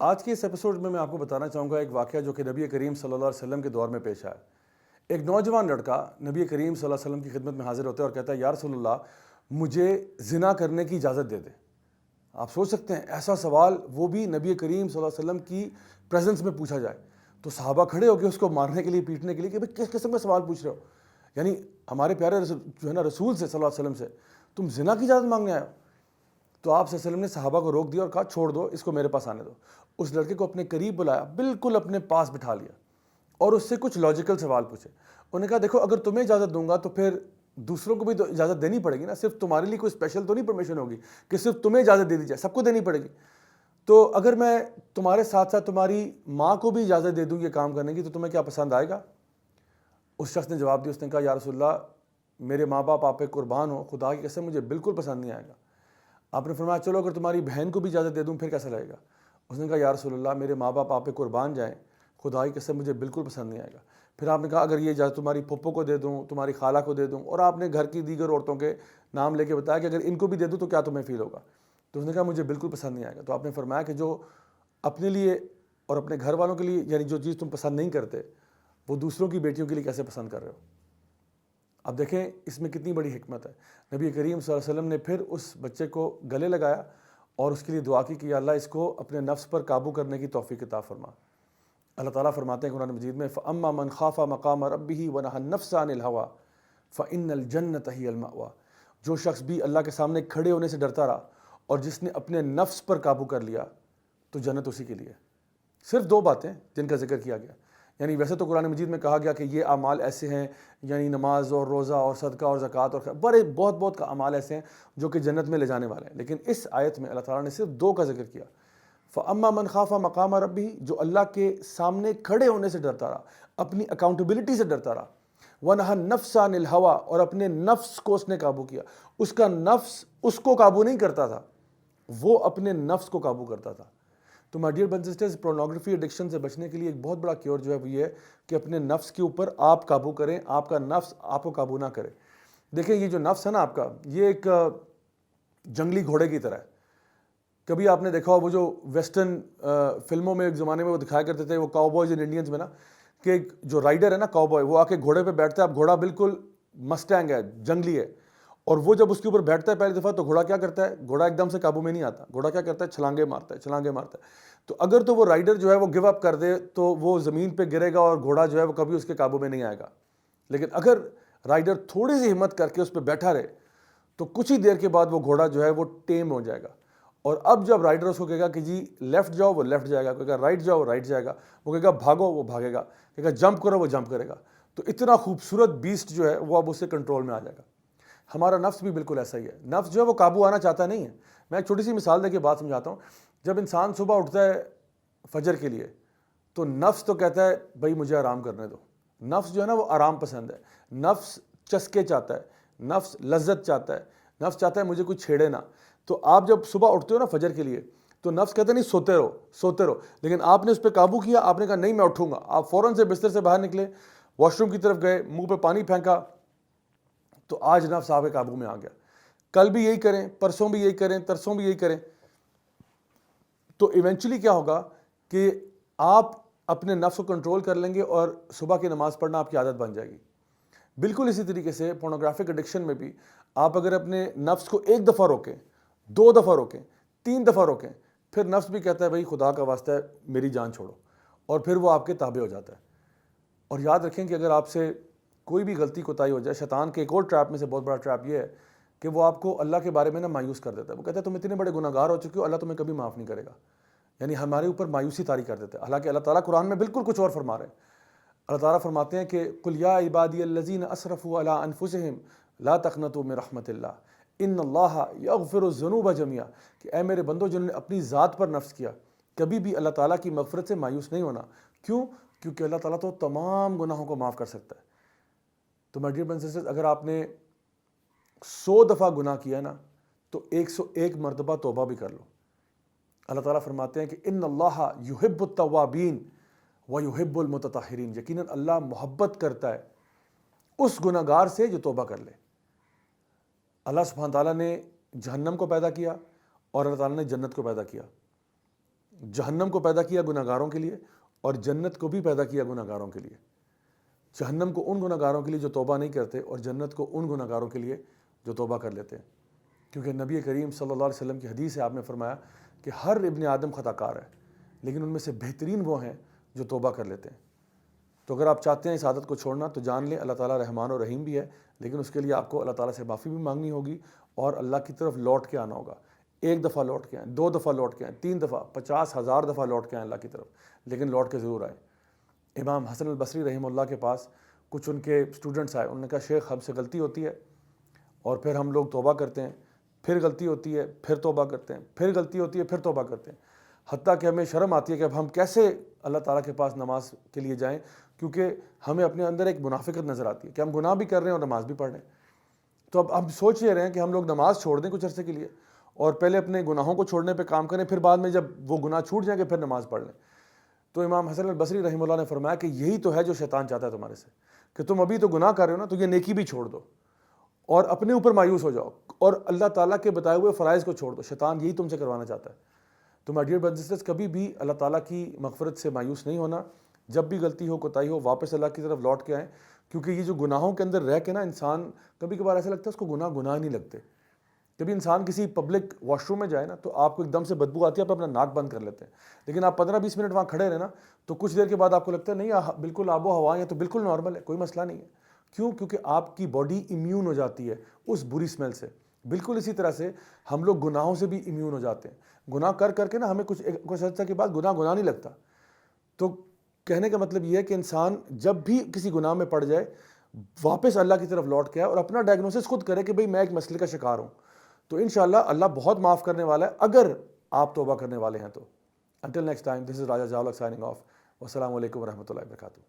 آج کے اس ایپیسوڈ میں آپ کو بتانا چاہوں گا ایک واقعہ جو کہ نبی کریم صلی اللہ علیہ وسلم کے دور میں پیش آیا۔ ایک نوجوان لڑکا نبی کریم صلی اللہ علیہ وسلم کی خدمت میں حاضر ہوتا ہے اور کہتا ہے یا رسول اللہ مجھے زنا کرنے کی اجازت دے دے۔ آپ سوچ سکتے ہیں ایسا سوال وہ بھی نبی کریم صلی اللہ علیہ وسلم کی پریزنس میں پوچھا جائے تو صحابہ کھڑے ہو کے اس کو مارنے کے لیے پیٹنے کے لیے کہ بھئی کس قسم کا سوال پوچھ رہے ہو، یعنی ہمارے پیارے جو ہے نا رسول سے صلی اللہ علیہ وسلم سے تم زنا کی اجازت مانگنے آئے ہو۔ تو آپ صلی اللہ علیہ وسلم نے صحابہ کو روک دیا اور کہا چھوڑ دو اس کو، میرے پاس آنے دو۔ اس لڑکے کو اپنے قریب بلایا، بالکل اپنے پاس بٹھا لیا اور اس سے کچھ لاجیکل سوال پوچھے۔ انہوں نے کہا دیکھو اگر تمہیں اجازت دوں گا تو پھر دوسروں کو بھی تو اجازت دینی پڑے گی نا، صرف تمہارے لیے کوئی اسپیشل تو نہیں پرمیشن ہوگی کہ صرف تمہیں اجازت دے دی جائے، سب کو دینی پڑے گی۔ تو اگر میں تمہارے ساتھ ساتھ تمہاری ماں کو بھی اجازت دے دوں یہ کام کرنے کی تو تمہیں کیا پسند آئے گا؟ اس شخص نے جواب دیا، اس نے کہا یا رسول اللہ میرے ماں باپ آپ پہ قربان ہو، خدا کی قسم مجھے بالکل پسند نہیں آئے گا۔ آپ نے فرمایا چلو اگر تمہاری بہن کو بھی اجازت دے دوں پھر کیسا لگے گا؟ اس نے کہا یا رسول اللہ میرے ماں باپ آپ پہ قربان جائیں، خدا کی قسم مجھے بالکل پسند نہیں آئے گا۔ پھر آپ نے کہا اگر یہ اجازت تمہاری پھپھو کو دے دوں، تمہاری خالہ کو دے دوں، اور آپ نے گھر کی دیگر عورتوں کے نام لے کے بتایا کہ اگر ان کو بھی دے دوں تو کیا تمہیں فیل ہوگا؟ تو اس نے کہا مجھے بالکل پسند نہیں آئے گا۔ تو آپ نے فرمایا کہ جو اپنے لیے اور اپنے گھر والوں کے لیے یعنی جو چیز تم پسند نہیں کرتے وہ دوسروں کی بیٹیوں کے لیے کیسے پسند کر رہے ہو؟ اب دیکھیں اس میں کتنی بڑی حکمت ہے۔ نبی کریم صلی اللہ علیہ وسلم نے پھر اس بچے کو گلے لگایا اور اس کے لیے دعا کی کہ یا اللہ اس کو اپنے نفس پر قابو کرنے کی توفیق عطا فرما۔ اللہ تعالیٰ فرماتے ہیں قرآن مجید میں فَأَمَّا مَنْ خَافَ مَقَامَ رَبِّهِ وَنَهَى النَّفْسَ عَنِ الْهَوَىٰ فَإِنَّ الْجَنَّةَ هِيَ الْمَأْوَىٰ، جو شخص بھی اللہ کے سامنے کھڑے ہونے سے ڈرتا رہا اور جس نے اپنے نفس پر قابو کر لیا تو جنت اسی کے لیے۔ صرف دو باتیں جن کا ذکر کیا گیا، یعنی ویسے تو قرآن مجید میں کہا گیا کہ یہ اعمال ایسے ہیں، یعنی نماز اور روزہ اور صدقہ اور زکوٰۃ اور بہت کا اعمال ایسے ہیں جو کہ جنت میں لے جانے والے ہیں، لیکن اس آیت میں اللہ تعالیٰ نے صرف دو کا ذکر کیا۔ فَأَمَّا مَنْ خَافَ مَقَامَ رَبِّهِ، جو اللہ کے سامنے کھڑے ہونے سے ڈرتا رہا، اپنی اکاؤنٹیبلٹی سے ڈرتا رہا، وَنَهَى النَّفْسَ عَنِ الْهَوَىٰ، اور اپنے نفس کو اس نے قابو کیا۔ اس کا نفس اس کو قابو نہیں کرتا تھا، وہ اپنے نفس کو قابو کرتا تھا۔ تو my dear brothers and sisters, pornography addiction سے بچنے کے لیے ایک بہت بڑا کیور جو ہے وہ یہ ہے کہ اپنے نفس کے اوپر آپ قابو کریں، آپ کا نفس آپ کو قابو نہ کرے۔ دیکھیں یہ جو نفس ہے نا آپ کا، یہ ایک جنگلی گھوڑے کی طرح ہے۔ کبھی آپ نے دیکھا ہو وہ جو ویسٹرن فلموں میں ایک زمانے میں وہ دکھایا کرتے تھے، وہ کاؤ بوائز اینڈ انڈینز میں نا، کہ ایک جو رائڈر ہے نا کاؤ بوائے، وہ آ کے گھوڑے پہ بیٹھتا ہے، اب گھوڑا بالکل مسٹینگ ہے، جنگلی ہے، اور وہ جب اس کے اوپر بیٹھتا ہے پہلی دفعہ تو گھوڑا کیا کرتا ہے؟ گھوڑا ایک دم سے قابو میں نہیں آتا، گھوڑا کیا کرتا ہے؟ چھلانگے مارتا ہے۔ تو اگر تو وہ رائڈر جو ہے وہ گیو اپ کر دے تو وہ زمین پہ گرے گا اور گھوڑا جو ہے وہ کبھی اس کے قابو میں نہیں آئے گا۔ لیکن اگر رائڈر تھوڑی سی ہمت کر کے اس پہ بیٹھا رہے تو کچھ ہی دیر کے بعد وہ گھوڑا جو ہے وہ ٹیم ہو جائے گا، اور اب جب رائڈر اس کو کہے گا کہ جی لیفٹ جاؤ وہ لیفٹ جائے گا، کہے گا رائٹ جاؤ وہ رائٹ جائے گا، وہ کہے گا بھاگو وہ بھاگے گا، کہے گا جمپ کرو وہ جمپ کرے گا۔ تو اتنا خوبصورت بیسٹ جو ہے وہ اب اس سے کنٹرول میں آ جائے گا۔ ہمارا نفس بھی بالکل ایسا ہی ہے، نفس جو ہے وہ قابو آنا چاہتا نہیں ہے۔ میں ایک چھوٹی سی مثال دے کے بات سمجھاتا ہوں۔ جب انسان صبح اٹھتا ہے فجر کے لیے تو نفس تو کہتا ہے بھائی مجھے آرام کرنے دو۔ نفس جو ہے نا وہ آرام پسند ہے، نفس چسکے چاہتا ہے، نفس لذت چاہتا ہے، نفس چاہتا ہے مجھے کوئی چھیڑے نہ۔ تو آپ جب صبح اٹھتے ہو نا فجر کے لیے تو نفس کہتا ہے نہیں سوتے رہو، لیکن آپ نے اس پہ قابو کیا، آپ نے کہا نہیں میں اٹھوں گا، آپ فوراً سے بستر سے باہر نکلے، واش روم کی طرف گئے، منہ پہ پانی پھینکا، تو آج نفس آپ کے قابو میں آ گیا۔ کل بھی یہی کریں، پرسوں بھی یہی کریں، ترسوں بھی یہی کریں، تو ایونچولی کیا ہوگا کہ آپ اپنے نفس کو کنٹرول کر لیں گے اور صبح کی نماز پڑھنا آپ کی عادت بن جائے گی۔ بالکل اسی طریقے سے پورنوگرافک ایڈکشن میں بھی آپ اگر اپنے نفس کو ایک دفعہ روکیں، 2 دفعہ روکیں، 3 دفعہ روکیں، پھر نفس بھی کہتا ہے بھائی خدا کا واسطہ ہے میری جان چھوڑو، اور پھر وہ آپ کے تابع ہو جاتا ہے۔ اور یاد رکھیں کہ اگر آپ سے کوئی بھی غلطی کوتاہی ہو جائے، شیطان کے ایک اور ٹریپ میں سے بہت بڑا ٹریپ یہ ہے کہ وہ آپ کو اللہ کے بارے میں نا مایوس کر دیتا ہے۔ وہ کہتا ہے تم اتنے بڑے گناہ گار ہو چکے ہو، اللہ تمہیں کبھی معاف نہیں کرے گا، یعنی ہمارے اوپر مایوسی طاری کر دیتا ہے۔ حالانکہ اللہ تعالیٰ قرآن میں بالکل کچھ اور فرما رہے ہیں۔ اللہ تعالیٰ فرماتے ہیں کہ قل یا عبادی الذین اسرفوا علی انفسہم لا تقنطوا من رحمت اللہ ان اللہ یغفر الذنوب جميعا، کہ اے میرے بندو جنہوں نے اپنی ذات پر نفس کیا، کبھی بھی اللہ تعالیٰ کی مغفرت سے مایوس نہیں ہونا۔ کیوں؟ کیونکہ اللہ تعالیٰ تو تمام گناہوں کو معاف کر سکتا ہے۔ تو my dear brothers and sisters, اگر آپ نے 100 دفعہ گناہ کیا نا تو 101 مرتبہ توبہ بھی کر لو۔ اللہ تعالیٰ فرماتے ہیں کہ ان اللہ یحب التوابین ویحب المتطہرین، یقیناً اللہ محبت کرتا ہے اس گناہ گار سے جو توبہ کر لے۔ اللہ سبحانہ تعالیٰ نے جہنم کو پیدا کیا اور اللہ تعالیٰ نے جنت کو پیدا کیا۔ جہنم کو پیدا کیا گناہ گاروں کے لیے اور جنت کو بھی پیدا کیا گناہ گاروں کے لیے۔ جہنم کو ان گناہ گاروں کے لیے جو توبہ نہیں کرتے، اور جنت کو ان گناہ گاروں کے لیے جو توبہ کر لیتے ہیں۔ کیونکہ نبی کریم صلی اللہ علیہ وسلم کی حدیث ہے، آپ نے فرمایا کہ ہر ابن آدم خطا کار ہے، لیکن ان میں سے بہترین وہ ہیں جو توبہ کر لیتے ہیں۔ تو اگر آپ چاہتے ہیں اس عادت کو چھوڑنا تو جان لیں اللہ تعالیٰ رحمان و رحیم بھی ہے، لیکن اس کے لیے آپ کو اللہ تعالیٰ سے معافی بھی مانگنی ہوگی اور اللہ کی طرف لوٹ کے آنا ہوگا۔ ایک دفعہ لوٹ کے آئیں، 2 دفعہ لوٹ کے آئیں، 3 دفعہ، 50,000 دفعہ لوٹ کے آئیں اللہ کی طرف، لیکن لوٹ کے ضرور آئیں۔ امام حسن البصری رحمہ اللہ کے پاس کچھ ان کے اسٹوڈنٹس آئے، انہوں نے کہا شیخ ہم سے غلطی ہوتی ہے اور پھر ہم لوگ توبہ کرتے ہیں، پھر غلطی ہوتی ہے، پھر توبہ کرتے ہیں، پھر غلطی ہوتی ہے، پھر توبہ کرتے ہیں، حتیٰ کہ ہمیں شرم آتی ہے کہ اب ہم کیسے اللہ تعالیٰ کے پاس نماز کے لیے جائیں، کیونکہ ہمیں اپنے اندر ایک منافقت نظر آتی ہے کہ ہم گناہ بھی کر رہے ہیں اور نماز بھی پڑھ رہے ہیں۔ تو اب ہم سوچ یہ رہے ہیں کہ ہم لوگ نماز چھوڑ دیں کچھ عرصے کے لیے اور پہلے اپنے گناہوں کو چھوڑنے پہ کام کریں، پھر بعد میں جب وہ گناہ چھوٹ جائیں گے پھر نماز پڑھ لیں۔ تو امام حسن البصری رحمہ اللہ نے فرمایا کہ یہی تو ہے جو شیطان چاہتا ہے تمہارے سے، کہ تم ابھی تو گناہ کر رہے ہو نا، تو یہ نیکی بھی چھوڑ دو اور اپنے اوپر مایوس ہو جاؤ اور اللہ تعالیٰ کے بتائے ہوئے فرائض کو چھوڑ دو۔ شیطان یہی تم سے کروانا چاہتا ہے۔ تو my dear brothers and sisters, کبھی بھی اللہ تعالیٰ کی مغفرت سے مایوس نہیں ہونا۔ جب بھی غلطی ہو، کوتاہی ہو، واپس اللہ کی طرف لوٹ کے آئیں، کیونکہ یہ جو گناہوں کے اندر رہ کے نا انسان کبھی کبھار ایسا لگتا ہے اس کو گناہ نہیں لگتے۔ کبھی انسان کسی پبلک واش روم میں جائے نا تو آپ کو ایک دم سے بدبو آتی ہے، آپ اپنا ناک بند کر لیتے ہیں، لیکن آپ 15-20 منٹ وہاں کھڑے رہے نا تو کچھ دیر کے بعد آپ کو لگتا ہے نہیں بالکل آب و ہوا ہے تو بالکل نارمل ہے، کوئی مسئلہ نہیں ہے۔ کیوں؟ کیونکہ آپ کی باڈی امیون ہو جاتی ہے اس بری اسمیل سے۔ بالکل اسی طرح سے ہم لوگ گناہوں سے بھی امیون ہو جاتے ہیں۔ گناہ کر کے نا ہمیں کچھ عرصہ کے بعد گناہ نہیں لگتا۔ تو کہنے کا مطلب یہ ہے کہ انسان جب بھی کسی گناہ میں پڑ جائے واپس اللہ کی طرف لوٹ کے آئے اور اپنا ڈائگنوسس خود کرے کہ بھئی میں ایک مسئلے کا شکار ہوں، تو انشاءاللہ اللہ بہت معاف کرنے والا ہے اگر آپ توبہ کرنے والے ہیں تو۔ Until next time, this is Raja Jawlak signing off. Wassalamu alaikum warahmatullahi wabarakatuh.